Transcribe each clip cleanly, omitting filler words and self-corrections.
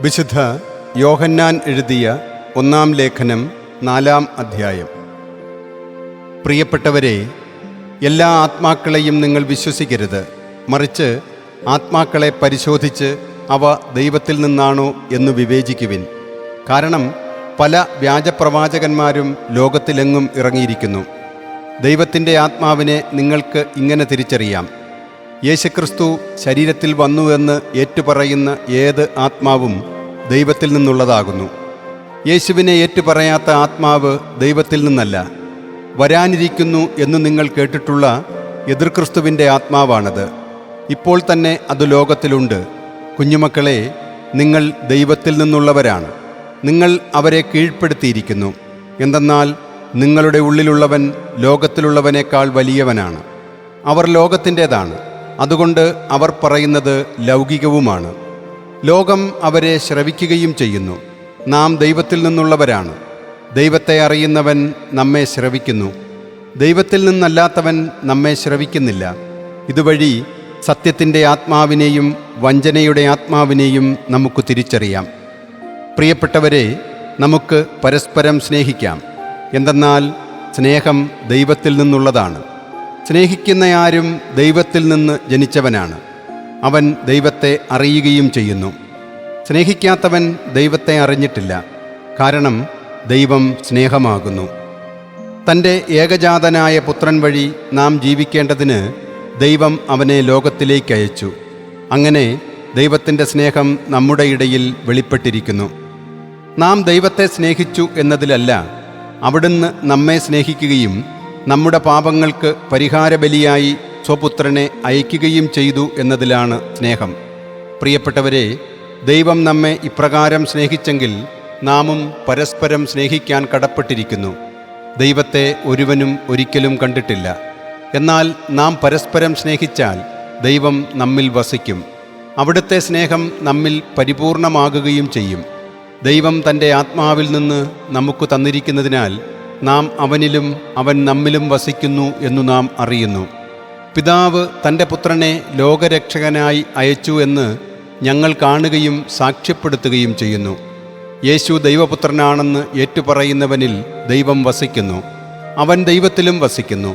വിശുദ്ധ യോഹന്നാൻ എഴുതിയ 1-ാം ലേഖനം 4-ാം അധ്യായം. പ്രിയപ്പെട്ടവരെ, എല്ലാ ആത്മാക്കളെയും നിങ്ങൾ വിശ്വസിക്കരുത്, മറിച്ച് ആത്മാക്കളെ പരിശോധിച്ച് അവ ദൈവത്തിൽ നിന്നാണോ എന്ന് വിവേചിക്കുവിൻ. കാരണം പല വ്യാജപ്രവാചകന്മാരും ലോകത്തിലെങ്ങും ഇറങ്ങിയിരിക്കുന്നു. ദൈവത്തിൻ്റെ ആത്മാവിനെ നിങ്ങൾക്ക് ഇങ്ങനെ തിരിച്ചറിയാം: യേശുക്രിസ്തു ശരീരത്തിൽ വന്നു എന്ന് ഏറ്റുപറയുന്ന ഏത് ആത്മാവും ദൈവത്തിൽ നിന്നുള്ളതാകുന്നു. യേശുവിനെ ഏറ്റുപറയാത്ത ആത്മാവ് ദൈവത്തിൽ നിന്നല്ല. വരാനിരിക്കുന്നു എന്ന് നിങ്ങൾ കേട്ടിട്ടുള്ള എതിർക്രിസ്തുവിൻ്റെ ആത്മാവാണത്. ഇപ്പോൾ തന്നെ അത് ലോകത്തിലുണ്ട്. കുഞ്ഞുമക്കളെ, നിങ്ങൾ ദൈവത്തിൽ നിന്നുള്ളവരാണ്. നിങ്ങൾ അവരെ കീഴ്പ്പെടുത്തിയിരിക്കുന്നു. എന്തെന്നാൽ നിങ്ങളുടെ ഉള്ളിലുള്ളവൻ ലോകത്തിലുള്ളവനേക്കാൾ വലിയവനാണ്. അവർ ലോകത്തിൻ്റേതാണ്, അതുകൊണ്ട് അവർ പറയുന്നത് ലൗകികവുമാണ്. ലോകം അവരെ ശ്രവിക്കുകയും ചെയ്യുന്നു. നാം ദൈവത്തിൽ നിന്നുള്ളവരാണ്. ദൈവത്തെ അറിയുന്നവൻ നമ്മെ ശ്രവിക്കുന്നു. ദൈവത്തിൽ നിന്നല്ലാത്തവൻ നമ്മെ ശ്രവിക്കുന്നില്ല. ഇതുവഴി സത്യത്തിൻ്റെ ആത്മാവിനെയും വഞ്ചനയുടെ ആത്മാവിനെയും നമുക്ക് തിരിച്ചറിയാം. പ്രിയപ്പെട്ടവരെ, നമുക്ക് പരസ്പരം സ്നേഹിക്കാം. എന്തെന്നാൽ സ്നേഹം ദൈവത്തിൽ നിന്നുള്ളതാണ്. സ്നേഹിക്കുന്നയാരും ദൈവത്തിൽ നിന്ന് ജനിച്ചവനാണ്. അവൻ ദൈവത്തെ അറിയുകയും ചെയ്യുന്നു. സ്നേഹിക്കാത്തവൻ ദൈവത്തെ അറിഞ്ഞിട്ടില്ല, കാരണം ദൈവം സ്നേഹമാകുന്നു. തൻ്റെ ഏകജാതനായ പുത്രൻ വഴി നാം ജീവിക്കേണ്ടതിന് ദൈവം അവനെ ലോകത്തിലേക്ക് അയച്ചു. അങ്ങനെ ദൈവത്തിൻ്റെ സ്നേഹം നമ്മുടെ ഇടയിൽ വെളിപ്പെട്ടിരിക്കുന്നു. നാം ദൈവത്തെ സ്നേഹിച്ചു എന്നതിലല്ല, അവിടുന്ന് നമ്മെ സ്നേഹിക്കുകയും നമ്മുടെ പാപങ്ങൾക്ക് പരിഹാരബലിയായി സ്വപുത്രനെ അയക്കുകയും ചെയ്തു എന്നതിലാണ് സ്നേഹം. പ്രിയപ്പെട്ടവരെ, ദൈവം നമ്മെ ഇപ്രകാരം സ്നേഹിച്ചെങ്കിൽ നാമും പരസ്പരം സ്നേഹിക്കാൻ കടപ്പെട്ടിരിക്കുന്നു. ദൈവത്തെ ഒരുവനും ഒരിക്കലും കണ്ടിട്ടില്ല. എന്നാൽ നാം പരസ്പരം സ്നേഹിച്ചാൽ ദൈവം നമ്മിൽ വസിക്കും. അവിടുത്തെ സ്നേഹം നമ്മിൽ പരിപൂർണമാകുകയും ചെയ്യും. ദൈവം തൻ്റെ ആത്മാവിൽ നിന്ന് നമുക്ക് തന്നിരിക്കുന്നതിനാൽ നാം അവനിലും അവൻ നമ്മിലും വസിക്കുന്നു എന്നു നാം അറിയുന്നു. പിതാവ് തൻ്റെ പുത്രനെ ലോകരക്ഷകനായി അയച്ചു എന്ന് ഞങ്ങൾ കാണുകയും സാക്ഷ്യപ്പെടുത്തുകയും ചെയ്യുന്നു. യേശു ദൈവപുത്രനാണെന്ന് ഏറ്റുപറയുന്നവനിൽ ദൈവം വസിക്കുന്നു. അവൻ ദൈവത്തിലും വസിക്കുന്നു.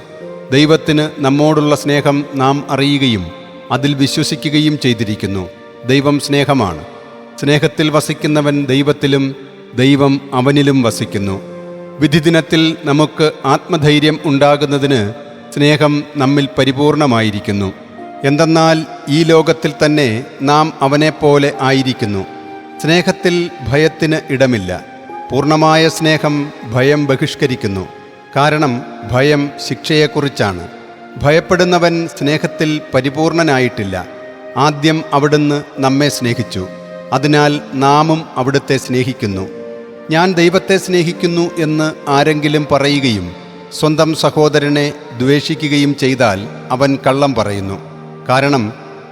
ദൈവത്തിന് നമ്മോടുള്ള സ്നേഹം നാം അറിയുകയും അതിൽ വിശ്വസിക്കുകയും ചെയ്തിരിക്കുന്നു. ദൈവം സ്നേഹമാണ്. സ്നേഹത്തിൽ വസിക്കുന്നവൻ ദൈവത്തിലും ദൈവം അവനിലും വസിക്കുന്നു. വിധിദിനത്തിൽ നമുക്ക് ആത്മധൈര്യം ഉണ്ടാകുന്നതിന് സ്നേഹം നമ്മിൽ പരിപൂർണമായിരിക്കുന്നു. എന്തെന്നാൽ ഈ ലോകത്തിൽ തന്നെ നാം അവനെപ്പോലെ ആയിരിക്കുന്നു. സ്നേഹത്തിൽ ഭയത്തിന് ഇടമില്ല. പൂർണ്ണമായ സ്നേഹം ഭയം ബഹിഷ്കരിക്കുന്നു. കാരണം ഭയം ശിക്ഷയെക്കുറിച്ചാണ്. ഭയപ്പെടുന്നവൻ സ്നേഹത്തിൽ പരിപൂർണനായിട്ടില്ല. ആദ്യം അവിടുന്ന് നമ്മെ സ്നേഹിച്ചു. അതിനാൽ നാമും അവിടുത്തെ സ്നേഹിക്കുന്നു. ഞാൻ ദൈവത്തെ സ്നേഹിക്കുന്നു എന്ന് ആരെങ്കിലും പറയുകയും സ്വന്തം സഹോദരനെ ദ്വേഷിക്കുകയും ചെയ്താൽ അവൻ കള്ളം പറയുന്നു. കാരണം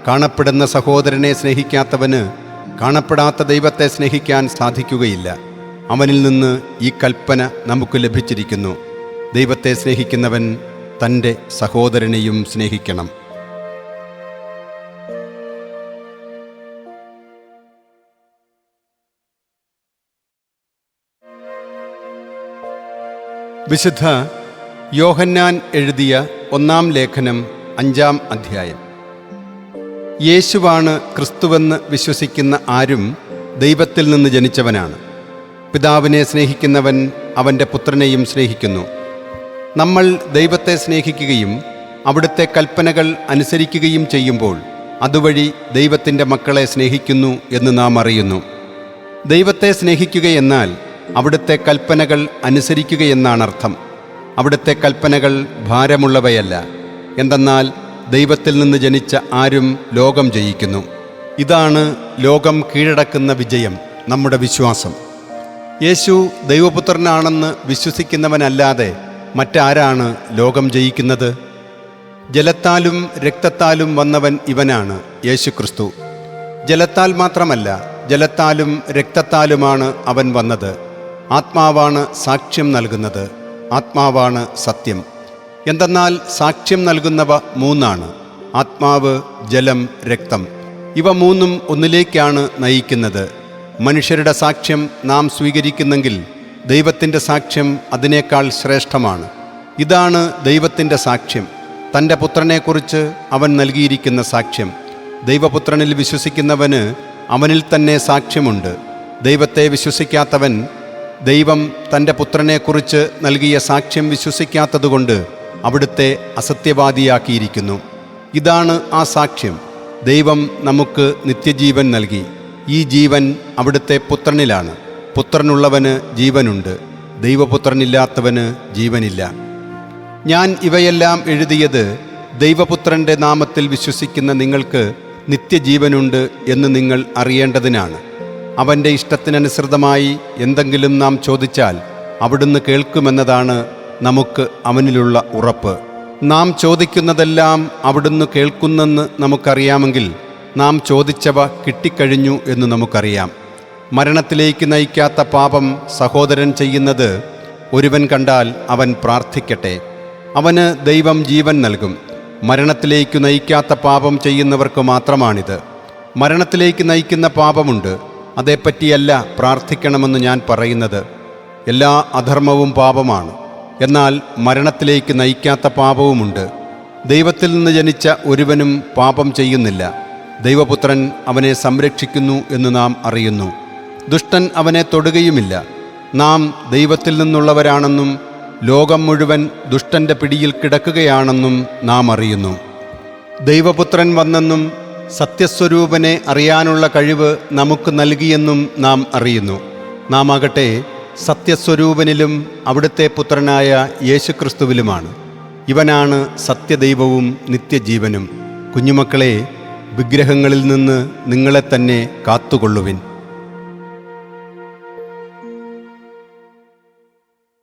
കാണപ്പെടുന്ന സഹോദരനെ സ്നേഹിക്കാത്തവന് കാണപ്പെടാത്ത ദൈവത്തെ സ്നേഹിക്കാൻ സാധിക്കുകയില്ല. അവനിൽ നിന്ന് ഈ കൽപ്പന നമുക്ക് ലഭിച്ചിരിക്കുന്നു: ദൈവത്തെ സ്നേഹിക്കുന്നവൻ തൻ്റെ സഹോദരനെയും സ്നേഹിക്കണം. വിശുദ്ധ യോഹന്നാൻ എഴുതിയ 1-ാം ലേഖനം 5-ാം അധ്യായം. യേശുവാണ് ക്രിസ്തുവെന്ന് വിശ്വസിക്കുന്ന ആരും ദൈവത്തിൽ നിന്ന് ജനിച്ചവനാണ്. പിതാവിനെ സ്നേഹിക്കുന്നവൻ അവൻ്റെ പുത്രനെയും സ്നേഹിക്കുന്നു. നമ്മൾ ദൈവത്തെ സ്നേഹിക്കുകയും അവിടുത്തെ കൽപ്പനകൾ അനുസരിക്കുകയും ചെയ്യുമ്പോൾ അതുവഴി ദൈവത്തിൻ്റെ മക്കളെ സ്നേഹിക്കുന്നു എന്ന് നാം അറിയുന്നു. ദൈവത്തെ സ്നേഹിക്കുകയെന്നാൽ അവിടുത്തെ കൽപ്പനകൾ അനുസരിക്കുകയെന്നാണർത്ഥം. അവിടുത്തെ കൽപ്പനകൾ ഭാരമുള്ളവയല്ല. എന്തെന്നാൽ ദൈവത്തിൽ നിന്ന് ജനിച്ച ആരും ലോകം ജയിക്കുന്നു. ഇതാണ് ലോകം കീഴടക്കുന്ന വിജയം, നമ്മുടെ വിശ്വാസം. യേശു ദൈവപുത്രനാണെന്ന് വിശ്വസിക്കുന്നവനല്ലാതെ മറ്റാരാണ് ലോകം ജയിക്കുന്നത്? ജലത്താലും രക്തത്താലും വന്നവൻ ഇവനാണ്, യേശുക്രിസ്തു. ജലത്താൽ മാത്രമല്ല, ജലത്താലും രക്തത്താലുമാണ് അവൻ വന്നത്. ആത്മാവാണ് സാക്ഷ്യം നൽകുന്നത്. ആത്മാവാണ് സത്യം. എന്തെന്നാൽ സാക്ഷ്യം നൽകുന്നവ 3 ആത്മാവ്, ജലം, രക്തം. ഇവ മൂന്നും ഒന്നിലേക്കാണ് നയിക്കുന്നത്. മനുഷ്യരുടെ സാക്ഷ്യം നാം സ്വീകരിക്കുന്നെങ്കിൽ ദൈവത്തിൻ്റെ സാക്ഷ്യം അതിനേക്കാൾ ശ്രേഷ്ഠമാണ്. ഇതാണ് ദൈവത്തിൻ്റെ സാക്ഷ്യം, തൻ്റെ പുത്രനെക്കുറിച്ച് അവൻ നൽകിയിരിക്കുന്ന സാക്ഷ്യം. ദൈവപുത്രനിൽ വിശ്വസിക്കുന്നവന് അവനിൽ തന്നെ സാക്ഷ്യമുണ്ട്. ദൈവത്തെ വിശ്വസിക്കാത്തവൻ ദൈവം തൻ്റെ പുത്രനെക്കുറിച്ച് നൽകിയ സാക്ഷ്യം വിശ്വസിക്കാത്തതുകൊണ്ട് അവിടുത്തെ അസത്യവാദിയാക്കിയിരിക്കുന്നു. ഇതാണ് ആ സാക്ഷ്യം. ദൈവം നമുക്ക് നിത്യജീവൻ നൽകി. ഈ ജീവൻ അവിടുത്തെ പുത്രനിലാണ്. പുത്രനുള്ളവന് ജീവനുണ്ട്, ദൈവപുത്രനില്ലാത്തവന് ജീവനില്ല. ഞാൻ ഇവയെല്ലാം എഴുതിയത് ദൈവപുത്രൻ്റെ നാമത്തിൽ വിശ്വസിക്കുന്ന നിങ്ങൾക്ക് നിത്യജീവനുണ്ട് എന്ന് നിങ്ങൾ അറിയേണ്ടതിനാണ്. അവൻ്റെ ഇഷ്ടത്തിനനുസൃതമായി എന്തെങ്കിലും നാം ചോദിച്ചാൽ അവിടുന്ന് കേൾക്കുമെന്നതാണ് നമുക്ക് അവനിലുള്ള ഉറപ്പ്. നാം ചോദിക്കുന്നതെല്ലാം അവിടുന്ന് കേൾക്കുന്നെന്ന് നമുക്കറിയാമെങ്കിൽ നാം ചോദിച്ചവ കിട്ടിക്കഴിഞ്ഞു എന്ന് നമുക്കറിയാം. മരണത്തിലേക്ക് നയിക്കാത്ത പാപം സഹോദരൻ ചെയ്യുന്നത് ഒരുവൻ കണ്ടാൽ അവൻ പ്രാർത്ഥിക്കട്ടെ, അവന് ദൈവം ജീവൻ നൽകും. മരണത്തിലേക്ക് നയിക്കാത്ത പാപം ചെയ്യുന്നവർക്ക് മാത്രമാണിത്. മരണത്തിലേക്ക് നയിക്കുന്ന പാപമുണ്ട്, അതേപ്പറ്റിയല്ല പ്രാർത്ഥിക്കണമെന്ന് ഞാൻ പറയുന്നത്. എല്ലാ അധർമ്മവും പാപമാണ്, എന്നാൽ മരണത്തിലേക്ക് നയിക്കാത്ത പാപവുമുണ്ട്. ദൈവത്തിൽ നിന്ന് ജനിച്ച ഒരുവനും പാപം ചെയ്യുന്നില്ല. ദൈവപുത്രൻ അവനെ സംരക്ഷിക്കുന്നു എന്ന് നാം അറിയുന്നു. ദുഷ്ടൻ അവനെ തൊടുകയുമില്ല. നാം ദൈവത്തിൽ നിന്നുള്ളവരാണെന്നും ലോകം മുഴുവൻ ദുഷ്ടൻ്റെ പിടിയിൽ കിടക്കുകയാണെന്നും നാം അറിയുന്നു. ദൈവപുത്രൻ വന്നെന്നും സത്യസ്വരൂപനെ അറിയാനുള്ള കഴിവ് നമുക്ക് നൽകിയെന്നും നാം അറിയുന്നു. നാം ആകട്ടെ സത്യസ്വരൂപനിലും അവിടുത്തെ പുത്രനായ യേശുക്രിസ്തുവിലുമാണ്. ഇവനാണ് സത്യദൈവവും നിത്യജീവനും. കുഞ്ഞുമക്കളെ, വിഗ്രഹങ്ങളിൽ നിന്ന് നിങ്ങളെ തന്നെ കാത്തുകൊള്ളുവിൻ.